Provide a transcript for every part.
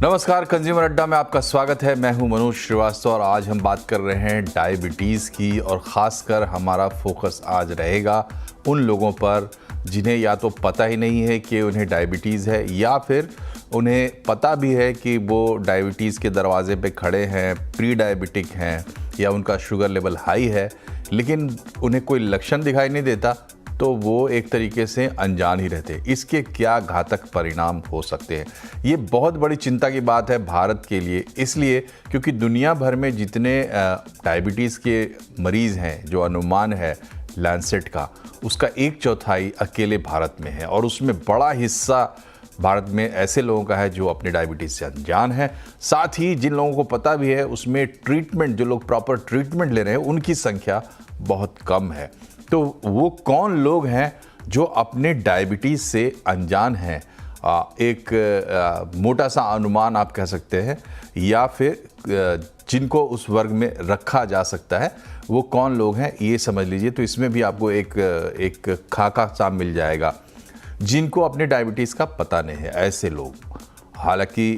नमस्कार, कंज्यूमर अड्डा में आपका स्वागत है। मैं हूं मनोज श्रीवास्तव और आज हम बात कर रहे हैं डायबिटीज़ की। और ख़ासकर हमारा फोकस आज रहेगा उन लोगों पर जिन्हें या तो पता ही नहीं है कि उन्हें डायबिटीज़ है, या फिर उन्हें पता भी है कि वो डायबिटीज़ के दरवाजे पे खड़े हैं, प्री डायबिटिक हैं या उनका शुगर लेवल हाई है, लेकिन उन्हें कोई लक्षण दिखाई नहीं देता, तो वो एक तरीके से अनजान ही रहते। इसके क्या घातक परिणाम हो सकते हैं, ये बहुत बड़ी चिंता की बात है भारत के लिए। इसलिए क्योंकि दुनिया भर में जितने डायबिटीज़ के मरीज़ हैं, जो अनुमान है लैंसेट का, उसका 1/4 अकेले भारत में है। और उसमें बड़ा हिस्सा भारत में ऐसे लोगों का है जो अपने डायबिटीज़ से अनजान है। साथ ही जिन लोगों को पता भी है, उसमें ट्रीटमेंट, जो लोग प्रॉपर ट्रीटमेंट ले रहे हैं, उनकी संख्या बहुत कम है। तो वो कौन लोग हैं जो अपने डायबिटीज़ से अनजान हैं? एक मोटा सा अनुमान आप कह सकते हैं, या फिर जिनको उस वर्ग में रखा जा सकता है, वो कौन लोग हैं ये समझ लीजिए। तो इसमें भी आपको एक खाका सा मिल जाएगा जिनको अपने डायबिटीज़ का पता नहीं है। ऐसे लोग, हालांकि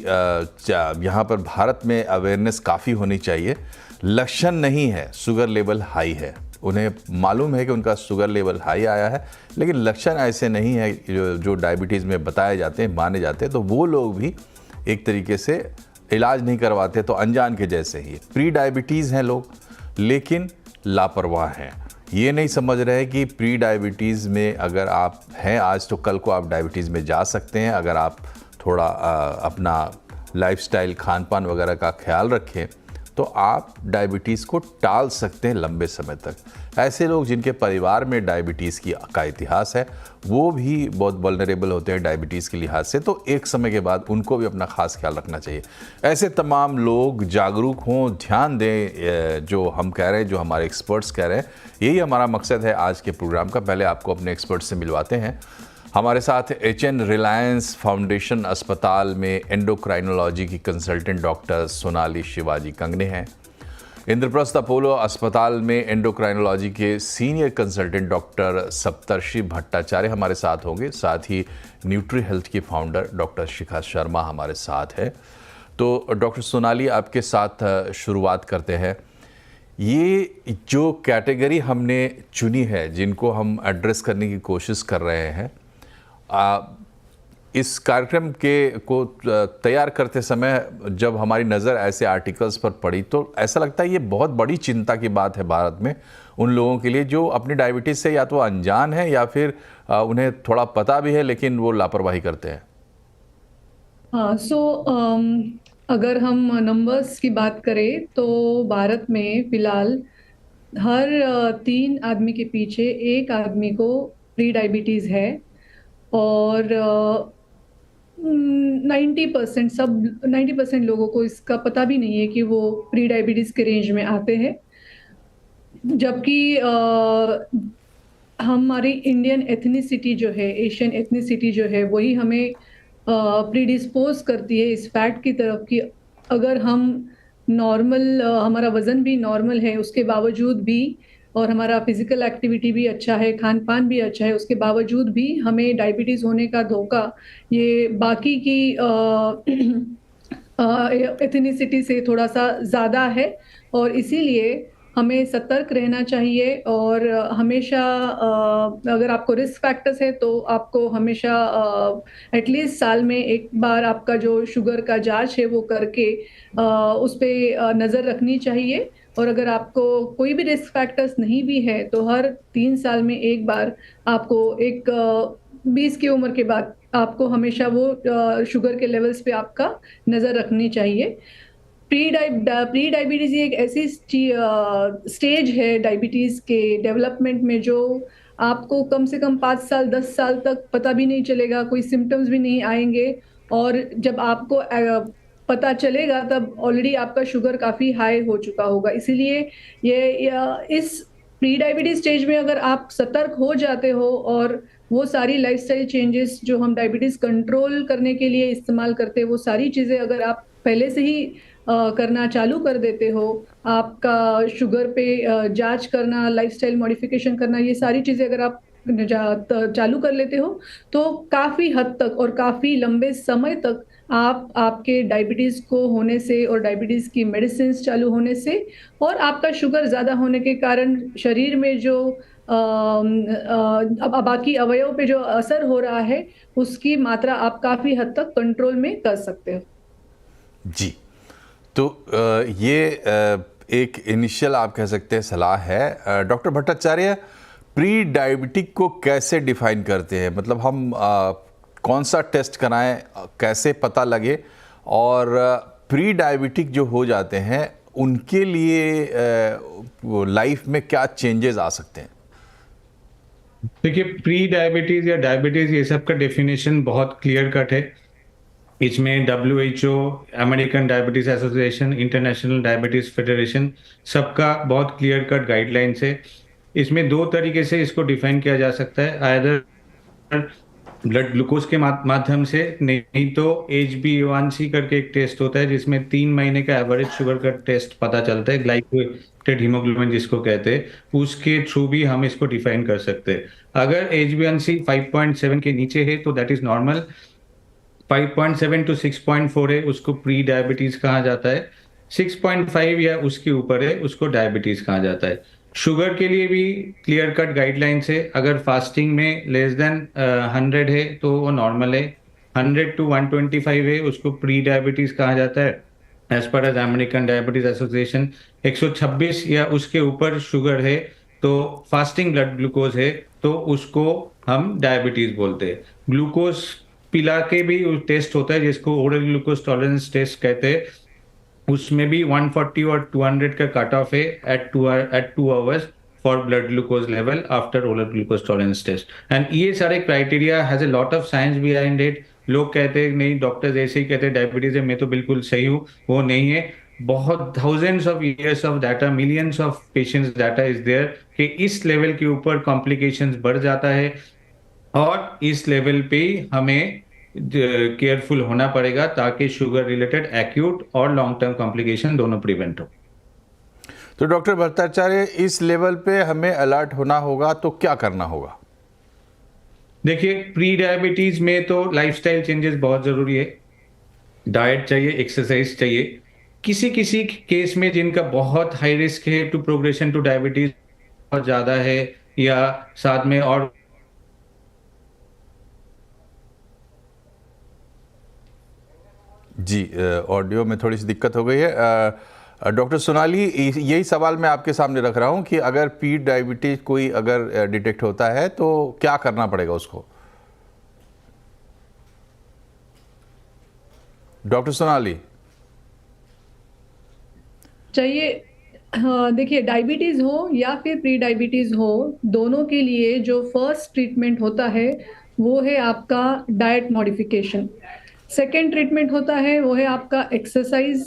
यहाँ पर भारत में अवेयरनेस काफ़ी होनी चाहिए। लक्षण नहीं है, शुगर लेवल हाई है, उन्हें मालूम है कि उनका शुगर लेवल हाई आया है, लेकिन लक्षण ऐसे नहीं है जो डायबिटीज़ में बताए जाते हैं, माने जाते हैं। तो वो लोग भी एक तरीके से इलाज नहीं करवाते, तो अनजान के जैसे ही। प्री डायबिटीज़ हैं लोग, लेकिन लापरवाह हैं। ये नहीं समझ रहे कि प्री डायबिटीज़ में अगर आप हैं आज, तो कल को आप डायबिटीज़ में जा सकते हैं। अगर आप थोड़ा अपना लाइफस्टाइल, खान पान वगैरह का ख्याल रखें, तो आप डायबिटीज़ को टाल सकते हैं लंबे समय तक। ऐसे लोग जिनके परिवार में डायबिटीज़ का इतिहास है, वो भी बहुत वल्नरेबल होते हैं डायबिटीज़ के लिहाज से, तो एक समय के बाद उनको भी अपना खास ख्याल रखना चाहिए। ऐसे तमाम लोग जागरूक हों, ध्यान दें जो हम कह रहे हैं, जो हमारे एक्सपर्ट्स कह रहे हैं। यही हमारा मकसद है आज के प्रोग्राम का। पहले आपको अपने एक्सपर्ट से मिलवाते हैं। हमारे साथ HN रिलायंस फाउंडेशन अस्पताल में एंडोक्राइनोलॉजी की कंसल्टेंट डॉक्टर सोनाली शिवाजी कंगने हैं। इंद्रप्रस्थ अपोलो अस्पताल में एंडोक्राइनोलॉजी के सीनियर कंसल्टेंट डॉक्टर सप्तर्षि भट्टाचार्य हमारे साथ होंगे। साथ ही न्यूट्री हेल्थ की फाउंडर डॉक्टर शिखा शर्मा हमारे साथ है। तो डॉक्टर सोनाली, आपके साथ शुरुआत करते हैं। ये जो कैटेगरी हमने चुनी है, जिनको हम एड्रेस करने की कोशिश कर रहे हैं, इस कार्यक्रम को तैयार करते समय जब हमारी नज़र ऐसे आर्टिकल्स पर पड़ी, तो ऐसा लगता है ये बहुत बड़ी चिंता की बात है भारत में उन लोगों के लिए जो अपनी डायबिटीज़ से या तो अनजान है, या फिर उन्हें थोड़ा पता भी है लेकिन वो लापरवाही करते हैं। हाँ, अगर हम नंबर्स की बात करें तो भारत में फिलहाल हर 3 आदमी के पीछे एक आदमी को प्री डायबिटीज़ है। और 90% लोगों को इसका पता भी नहीं है कि वो प्री डायबिटीज़ के रेंज में आते हैं। जबकि हमारी इंडियन एथनिसिटी जो है, एशियन एथनिसिटी जो है, वही हमें प्रीडिस्पोज करती है इस फैक्ट की तरफ कि अगर हम नॉर्मल, हमारा वज़न भी नॉर्मल है उसके बावजूद भी, और हमारा फिजिकल एक्टिविटी भी अच्छा है, खान पान भी अच्छा है, उसके बावजूद भी हमें डायबिटीज़ होने का धोखा ये बाकी की एथनिसिटी से थोड़ा सा ज़्यादा है। और इसीलिए हमें सतर्क रहना चाहिए। और हमेशा अगर आपको रिस्क फैक्टर्स है तो आपको हमेशा एटलीस्ट साल में एक बार आपका जो शुगर का जांच है वो करके उस पर नज़र रखनी चाहिए। और अगर आपको कोई भी रिस्क फैक्टर्स नहीं भी है तो हर 3 साल में एक बार आपको 20 की उम्र के बाद आपको हमेशा वो शुगर के लेवल्स पे आपका नज़र रखनी चाहिए। प्री डायबिटीज़ एक ऐसी स्टेज है डायबिटीज़ के डेवलपमेंट में जो आपको कम से कम 5 साल 10 साल तक पता भी नहीं चलेगा, कोई सिम्टम्स भी नहीं आएंगे। और जब आपको पता चलेगा तब ऑलरेडी आपका शुगर काफ़ी हाई हो चुका होगा। इसीलिए इस प्री डायबिटीज स्टेज में अगर आप सतर्क हो जाते हो और वो सारी लाइफस्टाइल चेंजेस जो हम डायबिटीज कंट्रोल करने के लिए इस्तेमाल करते हैं, वो सारी चीज़ें अगर आप पहले से ही करना चालू कर देते हो, आपका शुगर पे जांच करना, लाइफस्टाइल मॉडिफिकेशन करना, ये सारी चीज़ें अगर आप चालू कर लेते हो तो काफ़ी हद तक और काफ़ी लंबे समय तक आप आपके डायबिटीज़ को होने से और डायबिटीज़ की मेडिसिन चालू होने से और आपका शुगर ज़्यादा होने के कारण शरीर में जो अब बाकी अवयव पे जो असर हो रहा है, उसकी मात्रा आप काफ़ी हद तक कंट्रोल में कर सकते हो। जी। तो ये एक इनिशियल आप कह सकते हैं सलाह है। डॉक्टर भट्टाचार्य, प्री डायबिटिक को कैसे डिफाइन करते हैं? मतलब हम कौन सा टेस्ट कराएं, कैसे पता लगे, और प्री डायबिटिक जो हो जाते हैं उनके लिए लाइफ में क्या चेंजेस आ सकते हैं? देखिए, प्री डायबिटीज या डायबिटीज ये सब का डेफिनेशन बहुत क्लियर कट है। इसमें WHO, American diabetes association, international diabetes federation, सबका बहुत क्लियर कट गाइडलाइंस है। इसमें दो तरीके से इसको डिफाइन किया जा सकता है, आइदर ब्लड ग्लूकोज के माध्यम से, नहीं तो HbA1c करके एक टेस्ट होता है जिसमें 3 महीने का एवरेज शुगर का टेस्ट पता चलता है, ग्लाइकोलेटेड हीमोग्लोबिन जिसको कहते हैं, उसके थ्रू भी हम इसको डिफाइन कर सकते हैं। अगर HbA1c 5.7 के नीचे है तो दैट इज नॉर्मल, 5.7 to 6.4 है उसको प्री डायबिटीज कहा जाता है, 6.5 या उसके ऊपर है उसको डायबिटीज कहा जाता है। शुगर के लिए भी क्लियर कट गाइडलाइंस है, अगर फास्टिंग में लेस देन 100 है तो वो नॉर्मल है, 100 to 125 है उसको प्री डायबिटीज कहा जाता है as per as American diabetes association. 126 या उसके ऊपर शुगर है तो फास्टिंग ब्लड ग्लूकोज है तो उसको हम डायबिटीज बोलते हैं। ग्लूकोज पिला के भी टेस्ट होता है जिसको ओरल ग्लूकोज टॉलरेंस टेस्ट कहते हैं, उसमें भी 140 और 200 का कट ऑफ है at 2 hours for blood glucose level after oral glucose tolerance test. And ये सारे criteria has a lot of science behind it. लोग कहते हैं नहीं, डॉक्टर्स ऐसे ही कहते हैं डायबिटीज है, मैं तो बिल्कुल सही हूँ, वो नहीं है। बहुत thousands of years of data, millions of patients data is there कि इस लेवल के ऊपर कॉम्प्लिकेशंस बढ़ जाता है और इस लेवल पे हमें केयरफुल होना पड़ेगा ताकि शुगर रिलेटेड एक्यूट और लॉन्ग टर्म कॉम्प्लिकेशन दोनों प्रिवेंट हो। तो डॉक्टर भट्टाचार्य, इस लेवल पे हमें अलर्ट होना होगा तो क्या करना होगा? देखिए, प्री डायबिटीज में तो लाइफस्टाइल चेंजेस बहुत जरूरी है, डाइट चाहिए, एक्सरसाइज चाहिए। किसी किसी केस में जिनका बहुत हाई रिस्क है टू प्रोग्रेशन टू डायबिटीज बहुत ज्यादा है या साथ में और जी, ऑडियो में थोड़ी सी दिक्कत हो गई है। डॉक्टर सोनाली, यही सवाल मैं आपके सामने रख रहा हूं कि अगर प्री डायबिटीज कोई अगर डिटेक्ट होता है तो क्या करना पड़ेगा उसको? डॉक्टर सोनाली चाहिए। हाँ, देखिए, डायबिटीज़ हो या फिर प्री डायबिटीज़ हो, दोनों के लिए जो फर्स्ट ट्रीटमेंट होता है वो है आपका डाइट मॉडिफिकेशन। सेकेंड ट्रीटमेंट होता है वो है आपका एक्सरसाइज।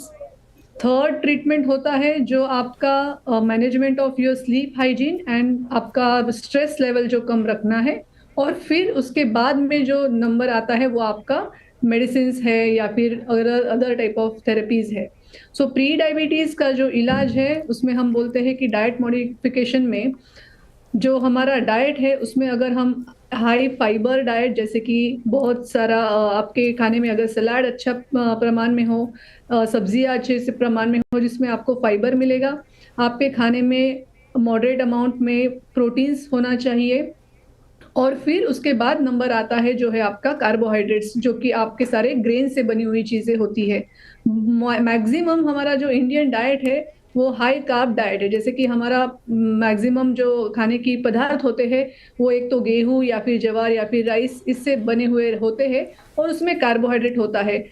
थर्ड ट्रीटमेंट होता है जो आपका management of your sleep hygiene and आपका स्ट्रेस लेवल जो कम रखना है। और फिर उसके बाद में जो नंबर आता है वो आपका मेडिसिन है या फिर अदर टाइप ऑफ थेरेपीज है। सो प्री डायबिटीज का जो इलाज है उसमें हम बोलते हैं कि डाइट मॉडिफिकेशन में जो हमारा डाइट है उसमें अगर हम हाई फाइबर डाइट, जैसे कि बहुत सारा आपके खाने में अगर सलाद अच्छा प्रमाण में हो, सब्जियां अच्छे से प्रमाण में हो जिसमें आपको फाइबर मिलेगा, आपके खाने में मॉडरेट अमाउंट में प्रोटीन्स होना चाहिए। और फिर उसके बाद नंबर आता है जो है आपका कार्बोहाइड्रेट्स, जो कि आपके सारे ग्रेन से बनी हुई चीजें होती है। मैक्सिमम हमारा जो इंडियन डाइट है वो हाई कार्ब डाइट है, जैसे कि हमारा मैक्सिमम जो खाने की पदार्थ होते हैं वो एक तो गेहूं या फिर ज्वार या फिर राइस, इससे बने हुए होते हैं और उसमें कार्बोहाइड्रेट होता है।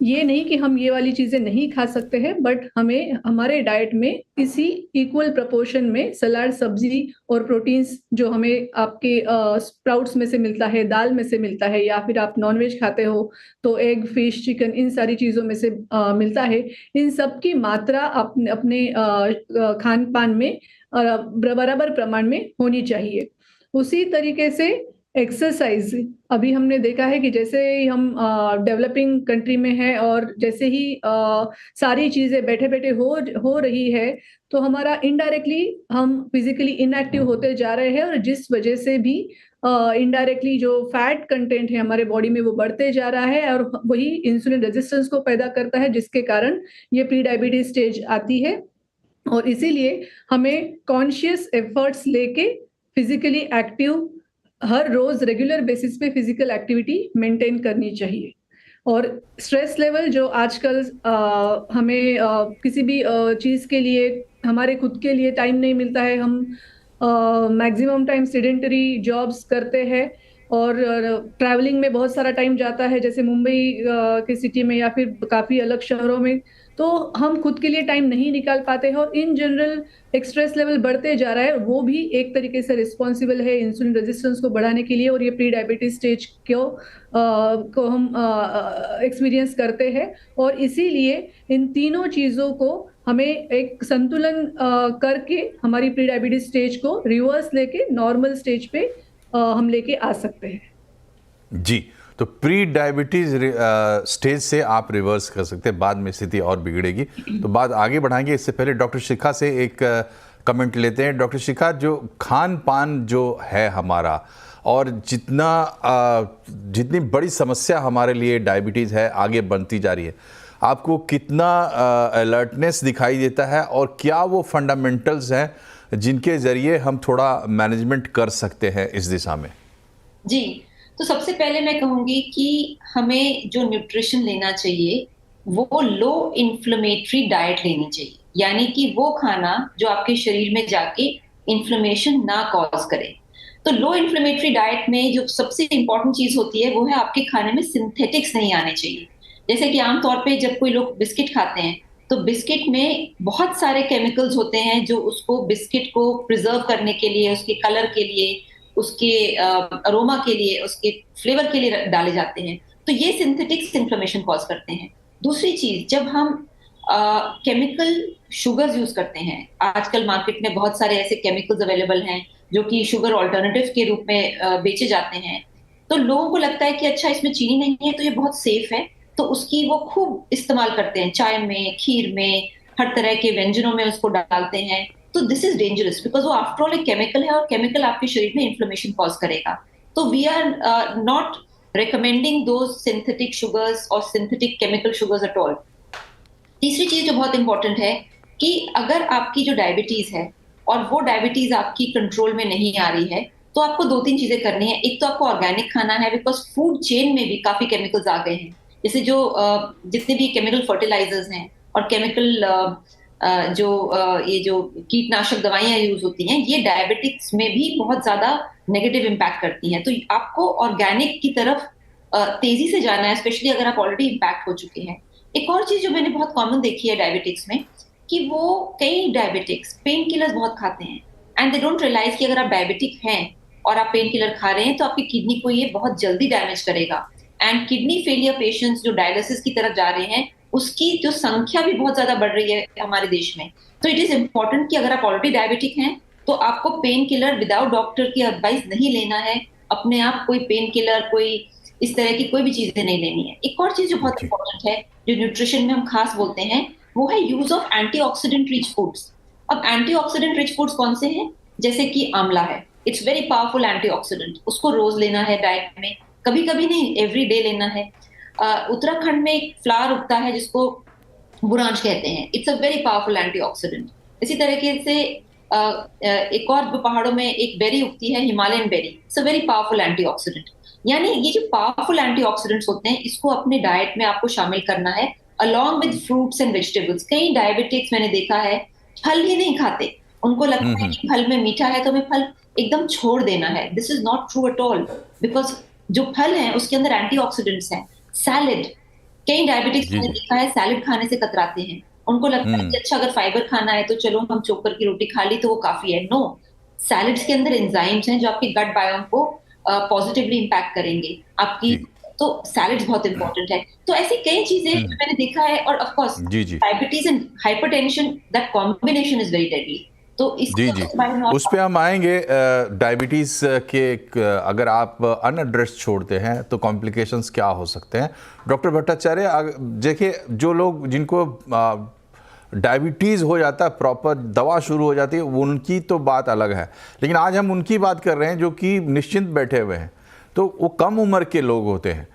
ये नहीं कि हम ये वाली चीजें नहीं खा सकते हैं, बट हमें हमारे डाइट में इसी इक्वल प्रोपोर्शन में सलाद, सब्जी और प्रोटीन्स जो हमें आपके स्प्राउट्स में से मिलता है, दाल में से मिलता है, या फिर आप नॉनवेज खाते हो तो एग, फिश, चिकन, इन सारी चीजों में से मिलता है। इन सब की मात्रा अपने खान पान में बराबर प्रमाण में होनी चाहिए। उसी तरीके से एक्सरसाइज, अभी हमने देखा है कि जैसे ही हम डेवलपिंग कंट्री में है और जैसे ही सारी चीजें बैठे बैठे हो रही है तो हमारा इनडायरेक्टली हम फिजिकली इनएक्टिव होते जा रहे हैं और जिस वजह से भी इनडायरेक्टली जो फैट कंटेंट है हमारे बॉडी में वो बढ़ते जा रहा है और वही इंसुलिन रेजिस्टेंस को पैदा करता है, जिसके कारण ये प्री डायबिटीज स्टेज आती है। और इसीलिए हमें कॉन्शियस एफर्ट्स लेके फिजिकली एक्टिव हर रोज रेगुलर बेसिस पे फिजिकल एक्टिविटी मेंटेन करनी चाहिए। और स्ट्रेस लेवल जो आजकल हमें किसी भी चीज़ के लिए, हमारे खुद के लिए टाइम नहीं मिलता है, हम मैक्सिमम टाइम सेडेंटरी जॉब्स करते हैं और ट्रैवलिंग में बहुत सारा टाइम जाता है, जैसे मुंबई के सिटी में या फिर काफ़ी अलग शहरों में, तो हम खुद के लिए टाइम नहीं निकाल पाते हैं और इन जनरल एक स्ट्रेस लेवल बढ़ते जा रहा है। वो भी एक तरीके से रिस्पॉन्सिबल है इंसुलिन रेजिस्टेंस को बढ़ाने के लिए और ये प्री डायबिटीज स्टेज को हम एक्सपीरियंस करते हैं। और इसीलिए इन तीनों चीज़ों को हमें एक संतुलन करके हमारी प्री डायबिटीज स्टेज को रिवर्स लेके नॉर्मल स्टेज पे हम लेके आ सकते हैं। जी, तो प्री डायबिटीज स्टेज से आप रिवर्स कर सकते हैं, बाद में स्थिति और बिगड़ेगी। तो बात आगे बढ़ाएंगे, इससे पहले डॉक्टर शिखा से एक कमेंट लेते हैं। डॉक्टर शिखा, जो खान पान जो है हमारा और जितनी बड़ी समस्या हमारे लिए डायबिटीज़ है आगे बनती जा रही है, आपको कितना अलर्टनेस दिखाई देता है और क्या वो फंडामेंटल्स हैं जिनके ज़रिए हम थोड़ा मैनेजमेंट कर सकते हैं इस दिशा में? जी, तो सबसे पहले मैं कहूंगी कि हमें जो न्यूट्रिशन लेना चाहिए वो लो इन्फ्लेमेटरी डाइट लेनी चाहिए, यानी कि वो खाना जो आपके शरीर में जाके इन्फ्लेमेशन ना कॉज करे। तो लो इन्फ्लेमेटरी डाइट में जो सबसे इंपॉर्टेंट चीज होती है वो है आपके खाने में सिंथेटिक्स नहीं आने चाहिए। जैसे कि आमतौर पे जब कोई लोग बिस्किट खाते हैं तो बिस्किट में बहुत सारे केमिकल्स होते हैं जो उसको बिस्किट को प्रिजर्व करने के लिए, उसके कलर के लिए, उसके अरोमा के लिए, उसके फ्लेवर के लिए डाले जाते हैं। तो ये सिंथेटिक्स इन्फ्लेमेशन कॉज करते हैं। दूसरी चीज, जब हम केमिकल शुगर्स यूज करते हैं, आजकल मार्केट में बहुत सारे ऐसे केमिकल्स अवेलेबल हैं जो कि शुगर ऑल्टरनेटिव के रूप में बेचे जाते हैं। तो लोगों को लगता है कि अच्छा इसमें चीनी नहीं है तो ये बहुत सेफ है, तो उसकी वो खूब इस्तेमाल करते हैं, चाय में, खीर में, हर तरह के व्यंजनों में उसको डालते हैं। तो दिस इज डेंजरस बिकॉज वो आफ्टर ऑल एक केमिकल है और केमिकल आपके शरीर में इन्फ्लेमेशन कॉज करेगा। तो वी आर नॉट रिकमेंडिंग दो सिंथेटिक शुगर्स और synthetic chemical sugars at all. तीसरी चीज जो बहुत इंपॉर्टेंट है कि अगर आपकी जो डायबिटीज है और वो डायबिटीज आपकी कंट्रोल में नहीं आ रही है तो आपको दो तीन चीजें करनी है। एक तो आपको ऑर्गेनिक खाना है, बिकॉज फूड चेन में भी काफी केमिकल्स आ गए हैं, जैसे जो जितने भी केमिकल फर्टिलाइजर्स हैं और केमिकल ये जो कीटनाशक दवाइयां यूज होती हैं, ये डायबिटिक्स में भी बहुत ज्यादा नेगेटिव इम्पैक्ट करती हैं। तो आपको ऑर्गेनिक की तरफ तेजी से जाना है, स्पेशली अगर आप ऑलरेडी इम्पैक्ट हो चुके हैं। एक और चीज जो मैंने बहुत कॉमन देखी है डायबिटिक्स में, कि वो कई डायबिटिक्स पेन किलर्स बहुत खाते हैं एंड दे डोंट रियलाइज कि अगर आप डायबिटिक हैं और आप पेन किलर खा रहे हैं तो आपकी किडनी को ये बहुत जल्दी डैमेज करेगा। एंड किडनी फेलियर पेशेंट्स जो डायलिसिस की तरफ जा रहे हैं उसकी जो संख्या भी बहुत ज्यादा बढ़ रही है हमारे देश में। तो इट इज इम्पोर्टेंट कि अगर आप ऑलरेडी डायबिटिक हैं तो आपको पेन किलर विदाउट डॉक्टर की एडवाइस नहीं लेना है, अपने आप कोई पेन किलर, कोई इस तरह की कोई भी चीजें नहीं लेनी है। एक और चीज जो बहुत इंपॉर्टेंट है, जो न्यूट्रिशन में हम खास बोलते हैं, वो है use of antioxidant rich foods. अब एंटीऑक्सीडेंट रिच फूड्स कौन से हैं? जैसे कि आंवला है, इट्स वेरी पावरफुल एंटीऑक्सीडेंट, उसको रोज लेना है डाइट में, कभी कभी नहीं, एवरी डे लेना है। उत्तराखंड में एक फ्लावर उगता है जिसको बुरांश कहते हैं, it's a very powerful antioxidant. इसी तरीके से एक और पहाड़ों में एक बेरी उगती है, Himalayan berry, it's a very powerful antioxidant. यानी ये जो पावरफुल एंटीऑक्सीडेंट्स होते हैं इसको अपने डाइट में आपको शामिल करना है along with fruits and vegetables. कई डायबिटिक्स मैंने देखा है फल ही नहीं खाते, उनको लगता है कि फल में मीठा है तो हमें फल एकदम छोड़ देना है। This is not true at all, because जो फल है उसके अंदर एंटीऑक्सीडेंट्स हैं। सैलेड, कई डायबिटिक्स मैंने देखा है सैलेड खाने से कतराते हैं, उनको लगता है कि अच्छा अगर फाइबर खाना है तो चलो हम चोकर की रोटी खा ली तो वो काफी है। नो, सैलेड्स के अंदर एंजाइम्स हैं जो आपके गट बायोम को पॉजिटिवली इम्पैक्ट करेंगे आपकी, तो सैलेड्स बहुत इंपॉर्टेंट है। तो ऐसी कई चीजें जो मैंने देखा है, और of course diabetes and hypertension, that combination is very deadly. तो जी उस पे हम आएंगे। डायबिटीज के अगर आप अनएड्रेस छोड़ते हैं तो कॉम्प्लिकेशंस क्या हो सकते हैं? डॉक्टर भट्टाचार्य, देखिए जो लोग जिनको डायबिटीज़ हो जाता है, प्रॉपर दवा शुरू हो जाती है, उनकी तो बात अलग है। लेकिन आज हम उनकी बात कर रहे हैं जो कि निश्चिंत बैठे हुए हैं, तो वो कम उम्र के लोग होते हैं।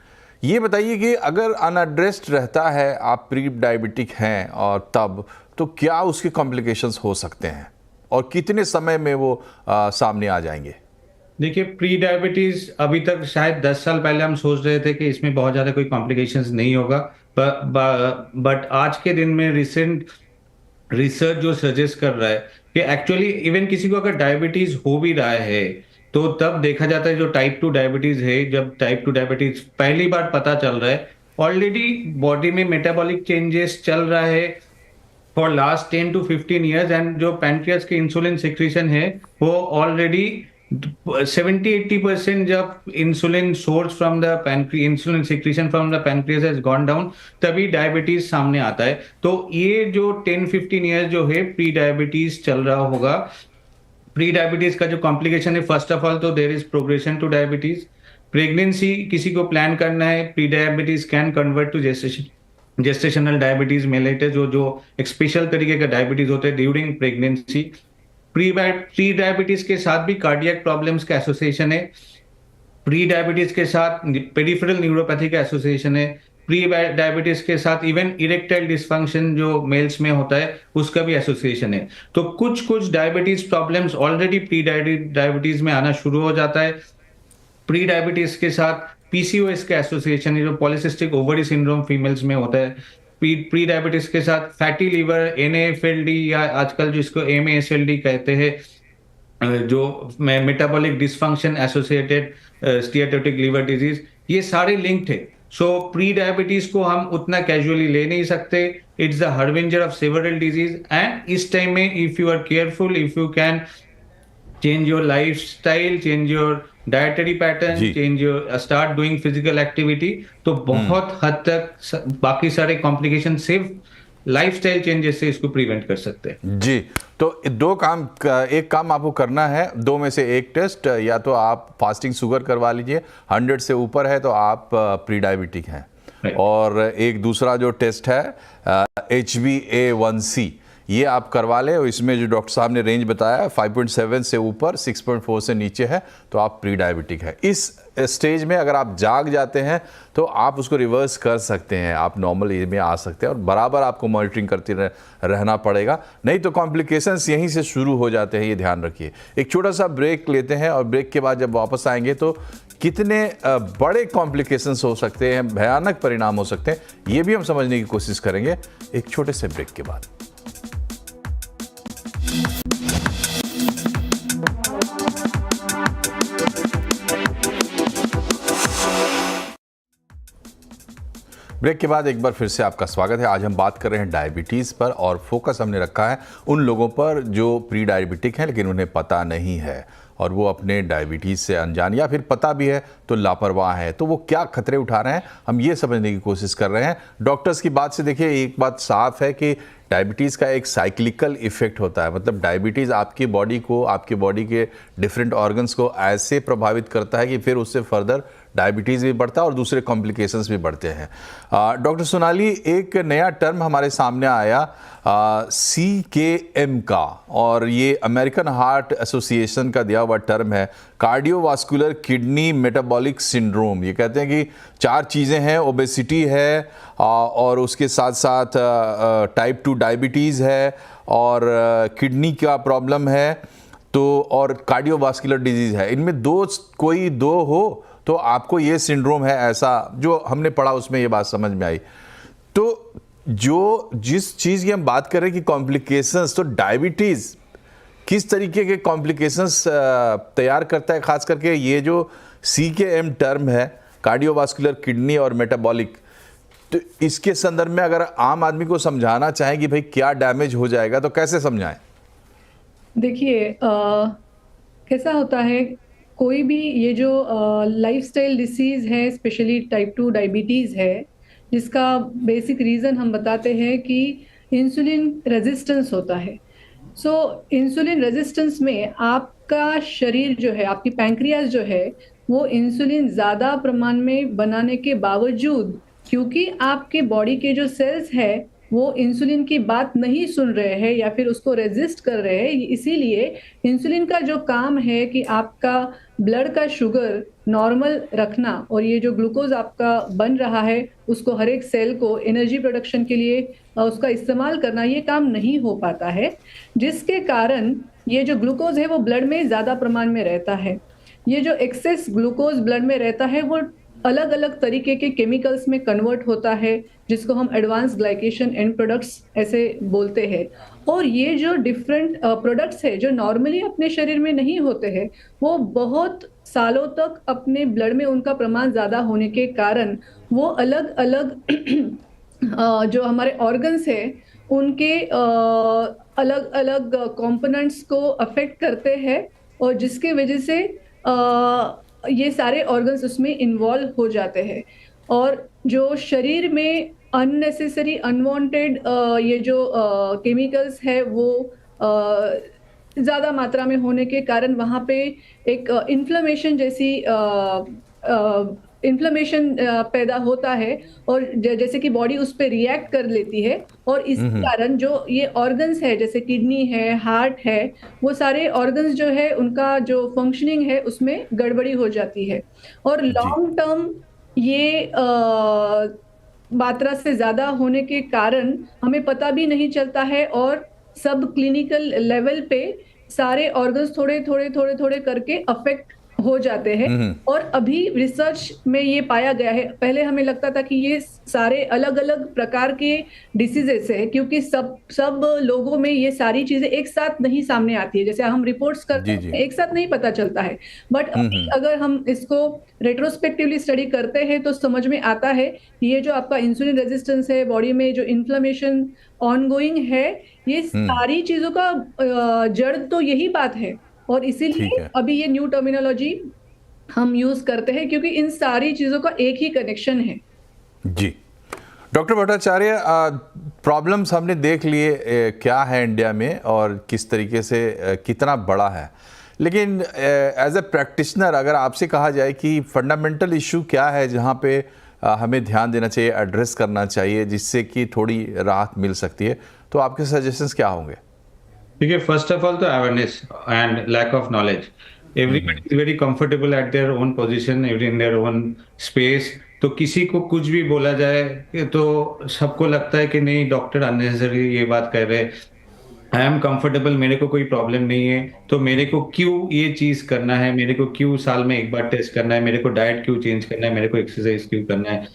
ये बताइए कि अगर अनएड्रेस्ड रहता है, आप प्री डायबिटिक हैं और तब, तो क्या उसके कॉम्प्लिकेशंस हो सकते हैं और कितने समय में वो सामने आ जाएंगे? देखिए, प्री डायबिटीज अभी तक शायद 10 साल पहले हम सोच रहे थे कि इसमें बहुत ज्यादा कोई कॉम्प्लिकेशंस नहीं होगा, बट आज के दिन में रिसेंट रिसर्च जो सजेस्ट कर रहा है कि एक्चुअली इवन किसी को अगर डायबिटीज हो भी रहा है तो तब देखा जाता है जो टाइप 2 डायबिटीज है, जब टाइप 2 डायबिटीज पहली बार पता चल रहा है, ऑलरेडी बॉडी में मेटाबॉलिक चेंजेस चल रहा है for last 10 to 15 years, and जो पैनक्रियास के इंसुलिन सिक्रीशन है वो ऑलरेडी 70-80% जब insulin source from the pancreas, insulin secretion from the pancreas has gone down, तभी डायबिटीज सामने आता है। तो ये जो 10-15 ईयर्स जो है प्री डायबिटीज चल रहा होगा। प्री डायबिटीज का जो कॉम्प्लिकेशन है, फर्स्ट ऑफ ऑल तो there is progression to diabetes. Pregnancy किसी को प्लान करना है, pre diabetes can convert to gestational diabetes mellitus, जो एक स्पेशल तरीके का डायबिटीज होता है ड्यूरिंग प्रेगनेंसी। प्री डायबिटीज के साथ भी कार्डियक प्रॉब्लम्स का एसोसिएशन है, प्री डायबिटीज के साथ पेरिफेरल न्यूरोपैथी का एसोसिएशन है, प्री डायबिटीज के साथ इवन इरेक्टाइल डिसफंक्शन जो मेल्स में होता है उसका भी एसोसिएशन है। तो कुछ diabetes problems already pre diabetes में आना शुरू हो जाता है। प्री डायबिटीज के साथ पीसीओएस का एसोसिएशन है, जो पॉलिसिस्टिक ओवरी सिंड्रोम फीमेल्स में होता है। प्री डायबिटीज के साथ फैटी लीवर, एनएफएलडी या आजकल जिसको एमएसएलडी कहते हैं, जो metabolic dysfunction associated steatotic liver disease, ये सारे लिंक्ड है। सो प्री डायबिटीज को हम उतना कैजुअली ले नहीं सकते। It's the harbinger of several disease, and इस टाइम में if you are careful, if you can change your lifestyle, change your dietary pattern, change your start doing physical activity, तो बहुत हद तक बाकी सारे कॉम्प्लिकेशन सिर्फ लाइफस्टाइल चेंजेस से इसको प्रिवेंट कर सकते हैं। जी, तो एक काम आपको करना है, दो में से एक टेस्ट, या तो आप फास्टिंग शुगर करवा लीजिए, 100 से ऊपर है तो आप प्री डायबिटिक हैं, और एक दूसरा जो टेस्ट है HbA1c, ये आप करवा लें, और इसमें जो डॉक्टर साहब ने रेंज बताया 5.7 से ऊपर, 6.4 से नीचे है तो आप प्री डायबिटिक है। इस स्टेज में अगर आप जाग जाते हैं तो आप उसको रिवर्स कर सकते हैं, आप नॉर्मल एज में आ सकते हैं, और बराबर आपको मॉनिटरिंग करते रहना पड़ेगा, नहीं तो कॉम्प्लिकेशंस यहीं से शुरू हो जाते हैं, ये ध्यान रखिए। एक छोटा सा ब्रेक लेते हैं, और ब्रेक के बाद जब वापस आएंगे तो कितने बड़े कॉम्प्लिकेशंस हो सकते हैं, भयानक परिणाम हो सकते हैं, ये भी हम समझने की कोशिश करेंगे एक छोटे से ब्रेक के बाद। ब्रेक के बाद एक बार फिर से आपका स्वागत है। आज हम बात कर रहे हैं डायबिटीज़ पर, और फोकस हमने रखा है उन लोगों पर जो प्री डायबिटिक हैं लेकिन उन्हें पता नहीं है, और वो अपने डायबिटीज़ से अनजान, या फिर पता भी है तो लापरवाह है, तो वो क्या खतरे उठा रहे हैं, हम ये समझने की कोशिश कर रहे हैं। डॉक्टर्स की बात से देखिए एक बात साफ है कि डायबिटीज़ का एक साइक्लिकल इफेक्ट होता है, मतलब डायबिटीज़ आपकी बॉडी को, आपके बॉडी के डिफरेंट ऑर्गन्स को ऐसे प्रभावित करता है कि फिर उससे फर्दर डायबिटीज़ भी बढ़ता है और दूसरे कॉम्प्लिकेशंस भी बढ़ते हैं। डॉक्टर सोनाली, एक नया टर्म हमारे सामने आया CKM का, और ये अमेरिकन हार्ट एसोसिएशन का दिया हुआ टर्म है, कार्डियोवास्कुलर किडनी मेटाबॉलिक सिंड्रोम। ये कहते हैं कि 4 चीज़ें हैं, ओबेसिटी है, और उसके साथ साथ टाइप 2 डायबिटीज़ है, और किडनी का प्रॉब्लम है, तो और कार्डियोवास्कुलर डिजीज़ है। इनमें कोई दो हो तो आपको ये सिंड्रोम है, ऐसा जो हमने पढ़ा उसमें ये बात समझ में आई। तो जिस चीज़ की हम बात कर रहे हैं कि कॉम्प्लिकेशंस, तो डायबिटीज़ किस तरीके के कॉम्प्लिकेशंस तैयार करता है, खास करके ये जो CKM टर्म है, कार्डियोवास्कुलर किडनी और मेटाबॉलिक, तो इसके संदर्भ में अगर आम आदमी को समझाना चाहें कि भाई क्या डैमेज हो जाएगा तो कैसे समझाएं? देखिए, कैसा होता है, कोई भी ये जो लाइफस्टाइल डिसीज़ है, स्पेशली टाइप 2 डायबिटीज़ है, जिसका बेसिक रीज़न हम बताते हैं कि इंसुलिन रेजिस्टेंस होता है। सो इंसुलिन रेजिस्टेंस में आपका शरीर जो है, आपकी पैंक्रियास जो है, वो इंसुलिन ज़्यादा प्रमाण में बनाने के बावजूद, क्योंकि आपके बॉडी के जो सेल्स है वो इंसुलिन की बात नहीं सुन रहे हैं या फिर उसको रेजिस्ट कर रहे हैं। इसीलिए इंसुलिन का जो काम है कि आपका ब्लड का शुगर नॉर्मल रखना और ये जो ग्लूकोज आपका बन रहा है उसको हर एक सेल को एनर्जी प्रोडक्शन के लिए उसका इस्तेमाल करना, ये काम नहीं हो पाता है, जिसके कारण ये जो ग्लूकोज है वो ब्लड में ज़्यादा प्रमाण में रहता है। ये जो एक्सेस ग्लूकोज ब्लड में रहता है वो अलग अलग तरीके के केमिकल्स में कन्वर्ट होता है, जिसको हम एडवांस ग्लाइकेशन एंड प्रोडक्ट्स ऐसे बोलते हैं। और ये जो डिफरेंट प्रोडक्ट्स है जो नॉर्मली अपने शरीर में नहीं होते हैं, वो बहुत सालों तक अपने ब्लड में उनका प्रमाण ज़्यादा होने के कारण वो अलग अलग जो हमारे ऑर्गन्स है उनके अलग अलग कंपोनेंट्स को अफेक्ट करते हैं, और जिसके वजह से ये सारे ऑर्गन्स उसमें इन्वॉल्व हो जाते हैं। और जो शरीर में अननेसेसरी अनवांटेड ये जो केमिकल्स है वो ज़्यादा मात्रा में होने के कारण वहाँ पे एक इन्फ्लेमेशन जैसी इन्फ्लेमेशन पैदा होता है, और जैसे कि बॉडी उस पे रिएक्ट कर लेती है, और इस कारण जो ये ऑर्गन्स है जैसे किडनी है, हार्ट है, वो सारे ऑर्गन्स जो है उनका जो फंक्शनिंग है उसमें गड़बड़ी हो जाती है। और लॉन्ग टर्म ये मात्रा से ज़्यादा होने के कारण हमें पता भी नहीं चलता है, और सब क्लिनिकल लेवल पे सारे ऑर्गन्स थोड़े थोड़े थोड़े थोड़े करके अफेक्ट हो जाते हैं। और अभी रिसर्च में ये पाया गया है, पहले हमें लगता था कि ये सारे अलग अलग प्रकार के डिसीजेस है, क्योंकि सब लोगों में ये सारी चीजें एक साथ नहीं सामने आती है, जैसे हम रिपोर्ट्स करते हैं एक साथ नहीं पता चलता है। बट अभी अगर हम इसको रेट्रोस्पेक्टिवली स्टडी करते हैं तो समझ में आता है कि ये जो आपका इंसुलिन रेजिस्टेंस है, बॉडी में जो इन्फ्लेमेशन ऑनगोइंग है, ये सारी चीजों का जड़ तो यही बात है। और इसीलिए अभी ये न्यू टर्मिनोलॉजी हम यूज करते हैं, क्योंकि इन सारी चीजों का एक ही कनेक्शन है। जी डॉक्टर भट्टाचार्य, प्रॉब्लम्स हमने देख लिए क्या है इंडिया में और किस तरीके से कितना बड़ा है, लेकिन एज ए प्रैक्टिशनर अगर आपसे कहा जाए कि फंडामेंटल इशू क्या है जहाँ पे हमें ध्यान देना चाहिए, एड्रेस करना चाहिए, जिससे कि थोड़ी राहत मिल सकती है, तो आपके सजेशंस क्या होंगे? देखिए, फर्स्ट ऑफ ऑल तो awareness and lack of knowledge. Everybody is very comfortable at their own position, in their own space. तो किसी को कुछ भी बोला जाए तो सबको लगता है कि नहीं, डॉक्टर अननेसेसरी ये बात कर रहे हैं। आई एम कंफर्टेबल, मेरे को कोई प्रॉब्लम नहीं है, तो मेरे को क्यों ये चीज करना है, मेरे को क्यों साल में एक बार टेस्ट करना है, मेरे को डाइट क्यों चेंज करना है, मेरे को एक्सरसाइज क्यों करना है।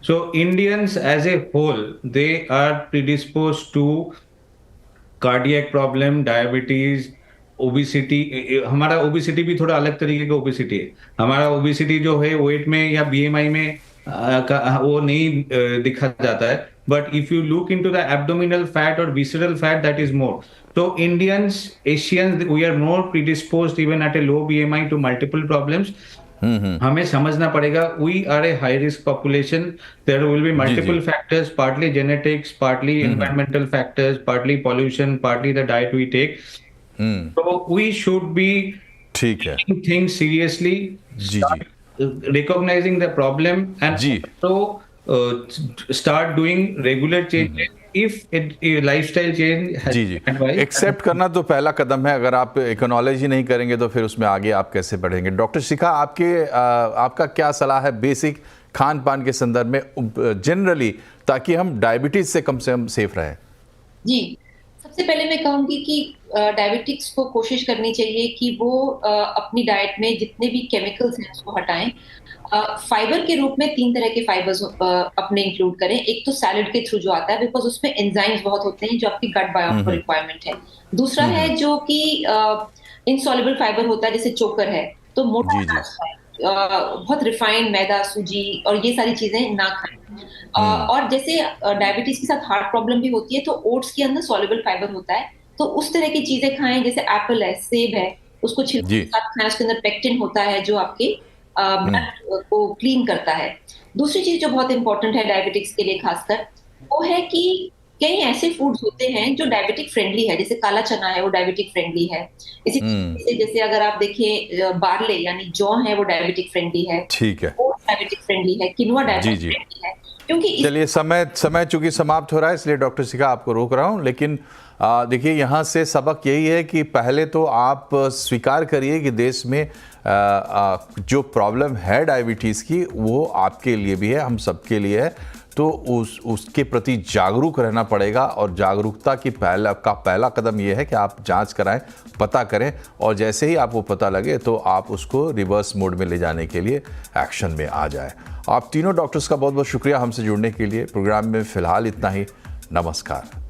So Indians as a whole they are predispose to cardiac problem, diabetes, obesity. हमारा ओबिसिटी भी थोड़ा अलग तरीके का ओबिसिटी है। हमारा ओबिसिटी जो है वेट में या बीएमआई में वो नहीं दिखा जाता है, but if you look into the abdominal fat और visceral fat, that is more. तो Indians, Asians, we are more predisposed even at a low BMI to multiple problems. हमें समझना पड़ेगा, we are a high risk population, there will be multiple factors, partly genetics, partly environmental factors, partly pollution, partly the diet we take. So we should be taking things seriously, recognizing the problem, and also start doing regular changes. If a lifestyle change has advice, accept करना तो पहला कदम है। अगर आप acknowledge ही नहीं करेंगे तो फिर उसमें आगे आप कैसे बढ़ेंगे? डॉक्टर शिखा, आपका क्या सलाह है बेसिक खान पान के संदर्भ में जनरली, ताकि हम डायबिटीज से कम सेफ रहें? जी, सबसे पहले मैं कहूंगी कि डायबिटिक्स को कोशिश करनी चाहिए कि वो अपनी डाइट में जितने भी केमिकल्स हैं उसको हटाएं। फाइबर के रूप में 3 तरह के फाइबर्स अपने इंक्लूड करें। एक तो सैलड के थ्रू जो आता है, बिकॉज उसमें एंजाइम्स बहुत होते हैं जो आपकी गट बायोम को रिक्वायरमेंट है। दूसरा है जो कि इनसॉल्युबल फाइबर होता है, जैसे चोकर है, तो मोटा अनाज है, बहुत रिफाइंड मैदा, सूजी और ये सारी चीजें ना खाएं। और जैसे डायबिटीज के साथ हार्ट प्रॉब्लम भी होती है, तो ओट्स के अंदर सॉल्युबल फाइबर होता है, तो उस तरह की चीजें खाएं। जैसे एप्पल है, सेब है, उसको छिलके के साथ खाएं, उसके अंदर पेक्टिन होता है जो आपके ब्लड को क्लीन करता है। दूसरी चीज जो बहुत इंपॉर्टेंट है डायबिटिक्स के लिए खासकर, वो है कि कई ऐसे फूड्स होते हैं जो डायबिटिक फ्रेंडली है, जैसे काला चना है वो डायबिटिक फ्रेंडली है। इसी से जैसे अगर आप देखिए बार्ले यानी जौ है वो डायबिटिक फ्रेंडली है, ठीक है, वो डायबिटिक फ्रेंडली है, किनुआ डायबिटिक फ्रेंडली है। क्योंकि चलिए, समय चूंकि समाप्त हो रहा है, इसलिए डॉक्टर शिखा आपको रोक रहा हूं, लेकिन देखिए यहाँ से सबक यही है कि पहले तो आप स्वीकार करिए कि देश में जो प्रॉब्लम है डायबिटीज़ की वो आपके लिए भी है, हम सबके लिए है। तो उसके प्रति जागरूक रहना पड़ेगा, और जागरूकता की पहला कदम ये है कि आप जांच कराएं, पता करें, और जैसे ही आपको पता लगे तो आप उसको रिवर्स मोड में ले जाने के लिए एक्शन में आ जाए। आप तीनों डॉक्टर्स का बहुत बहुत शुक्रिया हमसे जुड़ने के लिए। प्रोग्राम में फ़िलहाल इतना ही। नमस्कार।